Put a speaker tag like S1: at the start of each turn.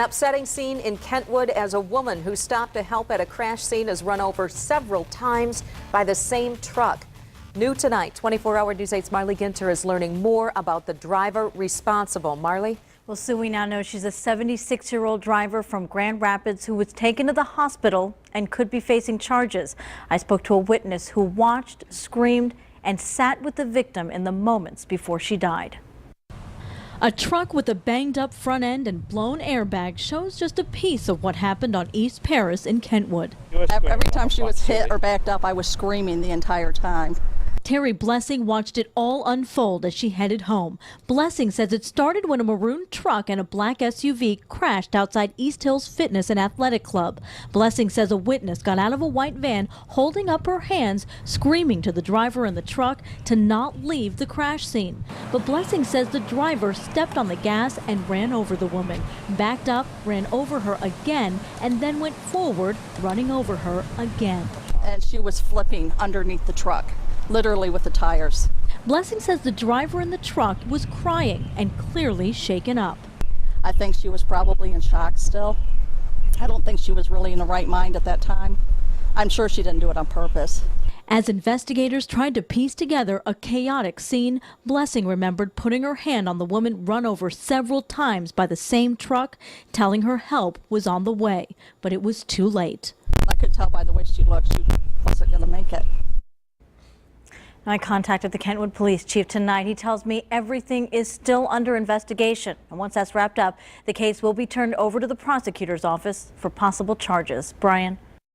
S1: Upsetting scene in Kentwood as a woman who stopped to help at a crash scene is run over several times by the same truck. New tonight, 24-hour News 8's Marley Ginter is learning more about the driver responsible. Marley?
S2: Well, Sue, we now know she's a 76-year-old driver from Grand Rapids who was taken to the hospital and could be facing charges. I spoke to a witness who watched, screamed, and sat with the victim in the moments before she died.
S3: A truck with a banged up front end and blown airbag shows just a piece of what happened on East Paris in Kentwood.
S4: Every time she was hit or backed up, I was screaming the entire time.
S3: Terry Blessing watched it all unfold as she headed home. Blessing says it started when a maroon truck and a black SUV crashed outside East Hills Fitness and Athletic Club. Blessing says a witness got out of a white van holding up her hands, screaming to the driver in the truck to not leave the crash scene. But Blessing says the driver stepped on the gas and ran over the woman, backed up, ran over her again, and then went forward, running over her again.
S4: And she was flipping underneath the truck, literally with the tires.
S3: Blessing says the driver in the truck was crying and clearly shaken up.
S4: I think she was probably in shock still. I don't think she was really in the right mind at that time. I'm sure she didn't do it on purpose.
S3: As investigators tried to piece together a chaotic scene, Blessing remembered putting her hand on the woman run over several times by the same truck, telling her help was on the way, but it was too late.
S4: I could tell by the way she looked, she wasn't going to make it.
S2: I contacted the Kentwood Police Chief tonight. He tells me everything is still under investigation. And once that's wrapped up, the case will be turned over to the prosecutor's office for possible charges. Brian?